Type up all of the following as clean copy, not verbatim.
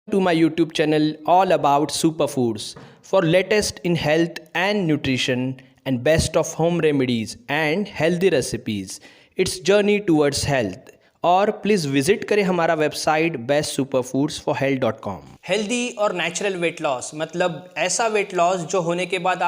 to my YouTube channel all about superfoods for latest in health and nutrition and best of home remedies and healthy recipes. It's journey towards health. और please visit करें हमारा website bestsuperfoodsforhealth.com। Healthy और natural weight loss मतलब ऐसा weight loss जो होने के बाद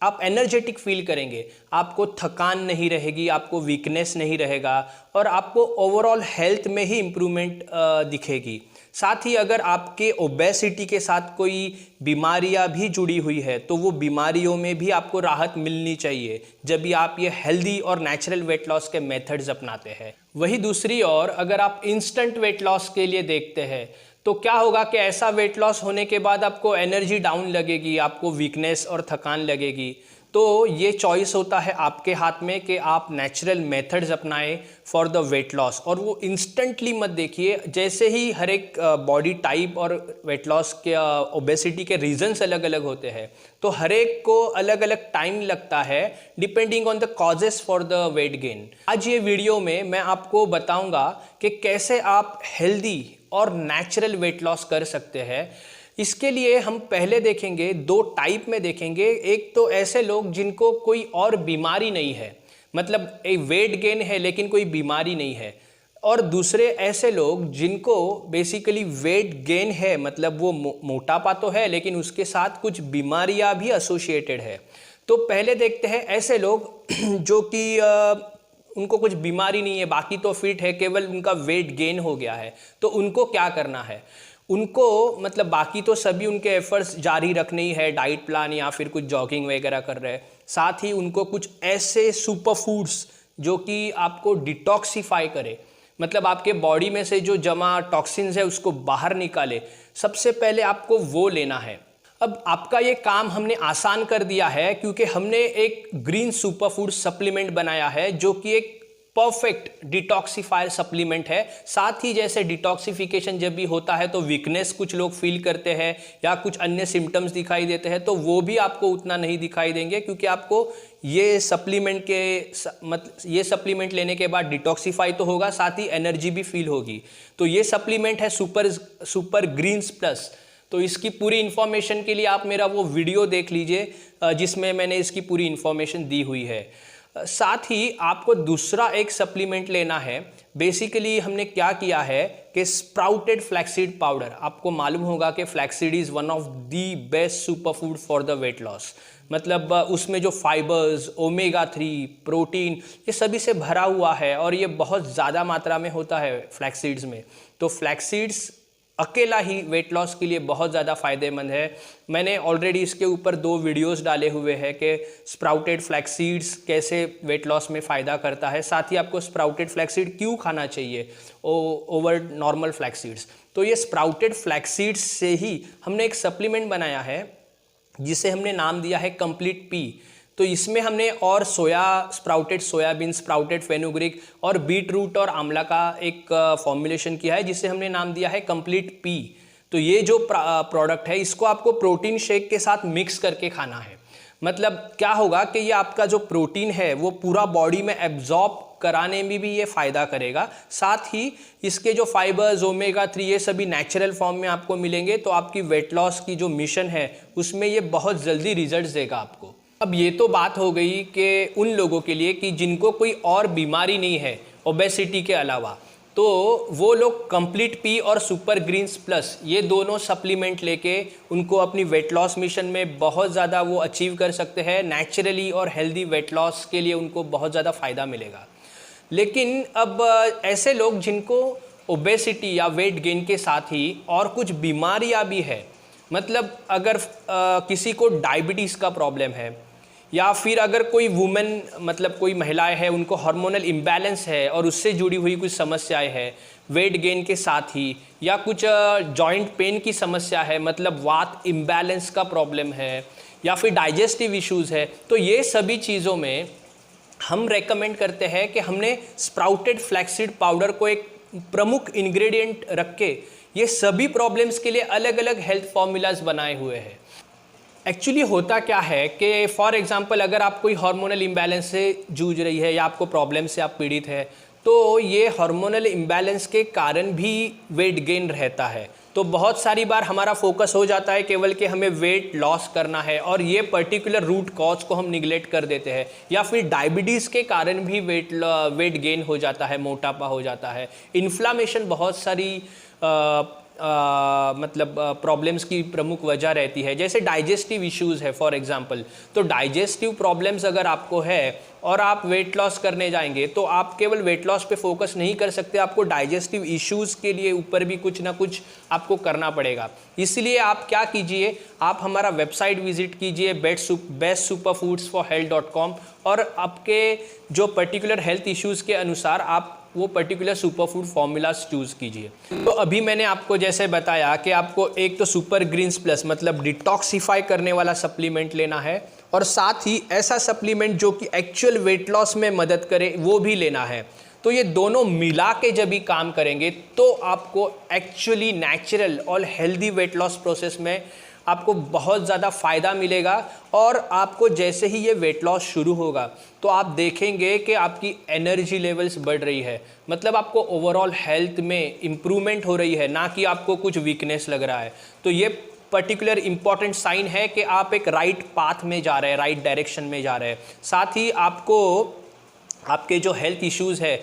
आप एनर्जेटिक फील करेंगे, आपको थकान नहीं रहेगी, आपको वीकनेस नहीं रहेगा और आपको ओवरऑल हेल्थ में ही इम्प्रूवमेंट दिखेगी। साथ ही अगर आपके ओबेसिटी के साथ कोई बीमारियां भी जुड़ी हुई है तो वो बीमारियों में भी आपको राहत मिलनी चाहिए जब भी आप ये हेल्दी और नेचुरल वेट लॉस के मेथड्स अपनाते हैं। वही दूसरी ओर अगर आप इंस्टेंट वेट लॉस के लिए देखते हैं तो क्या होगा कि ऐसा वेट लॉस होने के बाद आपको एनर्जी डाउन लगेगी, आपको वीकनेस और थकान लगेगी। तो ये चॉइस होता है आपके हाथ में कि आप नेचुरल मेथड्स अपनाएं फॉर द वेट लॉस। और वो इंस्टेंटली मत देखिए, जैसे ही हर एक बॉडी टाइप और वेट लॉस के ओबेसिटी के रीजंस अलग अलग होते हैं तो हर एक को अलग अलग टाइम लगता है depending on the causes for the weight gain. आज ये वीडियो में मैं आपको बताऊंगा कि कैसे आप हेल्दी और नेचुरल वेट लॉस कर सकते हैं। इसके लिए हम पहले देखेंगे, दो टाइप में देखेंगे। एक तो ऐसे लोग जिनको कोई और बीमारी नहीं है, मतलब एक वेट गेन है लेकिन कोई बीमारी नहीं है, और दूसरे ऐसे लोग जिनको बेसिकली वेट गेन है, मतलब वो मोटापा तो है लेकिन उसके साथ कुछ बीमारियां भी एसोसिएटेड है। तो पहले देखते हैं ऐसे लोग जो कि उनको कुछ बीमारी नहीं है, बाकी तो फिट है, केवल उनका वेट गेन हो गया है। तो उनको क्या करना है? उनको मतलब बाकी तो सभी उनके एफर्ट्स जारी रखने ही है, डाइट प्लान या फिर कुछ जॉगिंग वगैरह कर रहे हैं। साथ ही उनको कुछ ऐसे सुपर फूड्स जो कि आपको डिटॉक्सिफाई करे, मतलब आपके बॉडी में से जो जमा टॉक्सिन्स है उसको बाहर निकाले, सबसे पहले आपको वो लेना है। अब आपका ये काम हमने आसान कर दिया है क्योंकि हमने एक ग्रीन सुपर फूड सप्लीमेंट बनाया है जो कि एक परफेक्ट डिटॉक्सिफायर सप्लीमेंट है। साथ ही जैसे डिटॉक्सिफिकेशन जब भी होता है तो वीकनेस कुछ लोग फील करते हैं या कुछ अन्य सिम्टम्स दिखाई देते हैं, तो वो भी आपको उतना नहीं दिखाई देंगे क्योंकि आपको ये सप्लीमेंट लेने के बाद डिटॉक्सिफाई तो होगा, साथ ही एनर्जी भी फील होगी। तो ये सप्लीमेंट है सुपर ग्रीन्स प्लस। तो इसकी पूरी इन्फॉर्मेशन के लिए आप मेरा वो वीडियो देख लीजिए जिसमें मैंने इसकी पूरी इन्फॉर्मेशन दी हुई है। साथ ही आपको दूसरा एक सप्लीमेंट लेना है। बेसिकली हमने क्या किया है कि स्प्राउटेड फ्लैक्सीड पाउडर, आपको मालूम होगा कि flaxseed is one of the best super food for the weight loss. मतलब उसमें जो फाइबर्स, ओमेगा 3, प्रोटीन, ये सभी से भरा हुआ है और ये बहुत ज़्यादा मात्रा में होता है फ्लैक्सीड्स में। तो फ्लैक्सीड्स अकेला ही वेट लॉस के लिए बहुत ज़्यादा फ़ायदेमंद है। मैंने ऑलरेडी इसके ऊपर 2 वीडियोस डाले हुए हैं कि स्प्राउटेड फ्लैक्सीड्स कैसे वेट लॉस में फ़ायदा करता है, साथ ही आपको स्प्राउटेड फ्लैक्सीड क्यों खाना चाहिए ओवर नॉर्मल फ्लैक्सीड्स। तो ये स्प्राउटेड फ्लैक्सीड्स से ही हमने एक सप्लीमेंट बनाया है जिसे हमने नाम दिया है कंप्लीट पी। तो इसमें हमने और स्प्राउटेड सोयाबीन, स्प्राउटेड फेनुग्रीक और बीट रूट और आंवला का एक फॉर्मुलेशन किया है जिसे हमने नाम दिया है कंप्लीट पी। तो ये जो प्रोडक्ट है इसको आपको प्रोटीन शेक के साथ मिक्स करके खाना है। मतलब क्या होगा कि ये आपका जो प्रोटीन है वो पूरा बॉडी में एब्जॉर्ब कराने में भी ये फ़ायदा करेगा। साथ ही इसके जो फाइबर्स, ओमेगा 3, ये सभी नेचुरल फॉर्म में आपको मिलेंगे। तो आपकी वेट लॉस की जो मिशन है उसमें ये बहुत जल्दी रिजल्ट देगा आपको। अब ये तो बात हो गई कि उन लोगों के लिए कि जिनको कोई और बीमारी नहीं है ओबेसिटी के अलावा, तो वो लोग कंप्लीट पी और सुपर ग्रीन्स प्लस ये दोनों सप्लीमेंट लेके उनको अपनी वेट लॉस मिशन में बहुत ज़्यादा वो अचीव कर सकते हैं। नेचुरली और हेल्दी वेट लॉस के लिए उनको बहुत ज़्यादा फ़ायदा मिलेगा। लेकिन अब ऐसे लोग जिनको ओबेसिटी या वेट गेन के साथ ही और कुछ बीमारियाँ भी है, मतलब अगर किसी को डायबिटीज़ का प्रॉब्लम है या फिर अगर कोई वुमेन, मतलब कोई महिलाएं हैं, उनको हार्मोनल इम्बैलेंस है और उससे जुड़ी हुई कुछ समस्याएं हैं वेट गेन के साथ ही, या कुछ जॉइंट पेन की समस्या है, मतलब वात इम्बैलेंस का प्रॉब्लम है, या फिर डाइजेस्टिव इश्यूज़ है, तो ये सभी चीज़ों में हम रेकमेंड करते हैं कि हमने स्प्राउटेड फ्लैक्सीड पाउडर को एक प्रमुख इंग्रेडिएंट रख के ये सभी प्रॉब्लम्स के लिए अलग अलग हेल्थ फॉर्मूलाज बनाए हुए हैं। एक्चुअली होता क्या है कि फॉर एग्जांपल अगर आप कोई हार्मोनल इम्बैलेंस से जूझ रही है या आपको प्रॉब्लम से आप पीड़ित है, तो ये हार्मोनल इम्बैलेंस के कारण भी वेट गेन रहता है। तो बहुत सारी बार हमारा फोकस हो जाता है केवल कि हमें वेट लॉस करना है और ये पर्टिकुलर रूट कॉज को हम निगलेक्ट कर देते हैं, या फिर डायबिटीज़ के कारण भी वेट गेन हो जाता है, मोटापा हो जाता है, इन्फ्लामेशन बहुत सारी मतलब प्रॉब्लम्स की प्रमुख वजह रहती है, जैसे डाइजेस्टिव इश्यूज़ है फॉर एग्जांपल। तो डाइजेस्टिव प्रॉब्लम्स अगर आपको है और आप वेट लॉस करने जाएंगे तो आप केवल वेट लॉस पे फोकस नहीं कर सकते, आपको डाइजेस्टिव इश्यूज़ के लिए ऊपर भी कुछ ना कुछ आपको करना पड़ेगा। इसलिए आप क्या कीजिए, आप हमारा वेबसाइट विजिट कीजिए bestsuperfoodsforhealth.com और आपके जो पर्टिकुलर हेल्थ इश्यूज़ के अनुसार आप वो पर्टिकुलर सुपरफूड फॉर्मूलाज चूज़ कीजिए। तो अभी मैंने आपको जैसे बताया कि आपको एक तो सुपर ग्रीन्स प्लस मतलब डिटॉक्सिफाई करने वाला सप्लीमेंट लेना है, और साथ ही ऐसा सप्लीमेंट जो कि एक्चुअल वेट लॉस में मदद करे वो भी लेना है। तो ये दोनों मिला के जब भी काम करेंगे तो आपको एक्चुअली नेचुरल और हेल्दी वेट लॉस प्रोसेस में आपको बहुत ज़्यादा फ़ायदा मिलेगा। और आपको जैसे ही ये वेट लॉस शुरू होगा तो आप देखेंगे कि आपकी एनर्जी लेवल्स बढ़ रही है, मतलब आपको ओवरऑल हेल्थ में इम्प्रूवमेंट हो रही है, ना कि आपको कुछ वीकनेस लग रहा है। तो ये पर्टिकुलर इंपॉर्टेंट साइन है कि आप एक राइट पाथ में जा रहे हैं, राइट डायरेक्शन में जा रहे हैं। साथ ही आपको आपके जो हेल्थ इश्यूज़ है,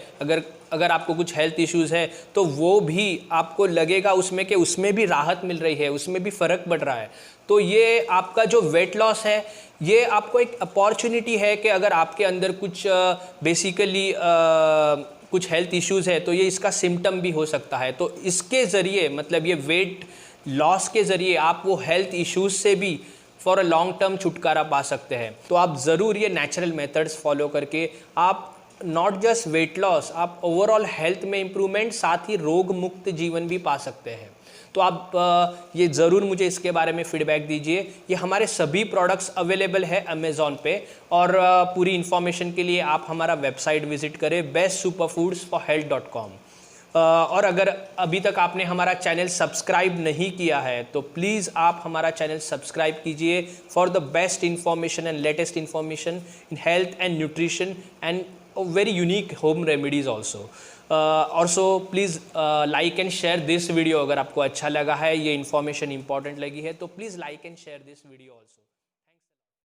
अगर आपको कुछ हेल्थ इश्यूज़ है तो वो भी आपको लगेगा उसमें कि उसमें भी राहत मिल रही है, उसमें भी फ़र्क पड़ रहा है। तो ये आपका जो वेट लॉस है ये आपको एक अपॉर्चुनिटी है कि अगर आपके अंदर कुछ बेसिकली कुछ हेल्थ इश्यूज़ है तो ये इसका सिम्टम भी हो सकता है। तो इसके ज़रिए मतलब ये वेट लॉस के ज़रिए आप वो हेल्थ इश्यूज़ से भी फॉर अ लॉन्ग टर्म छुटकारा पा सकते हैं। तो आप ज़रूर ये नेचुरल मेथड्स फॉलो करके आप नॉट जस्ट वेट लॉस, आप ओवरऑल हेल्थ में इम्प्रूवमेंट, साथ ही रोग मुक्त जीवन भी पा सकते हैं। तो आप ये ज़रूर मुझे इसके बारे में फीडबैक दीजिए। ये हमारे सभी प्रोडक्ट्स अवेलेबल है अमेज़ॉन पे, और पूरी इन्फॉर्मेशन के लिए आप हमारा वेबसाइट विजिट करें bestsuperfoodsforhealth.com। और अगर अभी तक आपने हमारा चैनल सब्सक्राइब नहीं किया है तो प्लीज़ आप हमारा चैनल सब्सक्राइब कीजिए for the best information and latest information in health and nutrition and very unique home remedies also. Also please like and share this video। अगर आपको अच्छा लगा है, ये इन्फॉर्मेशन इंपॉर्टेंट लगी है तो please like and share this video also।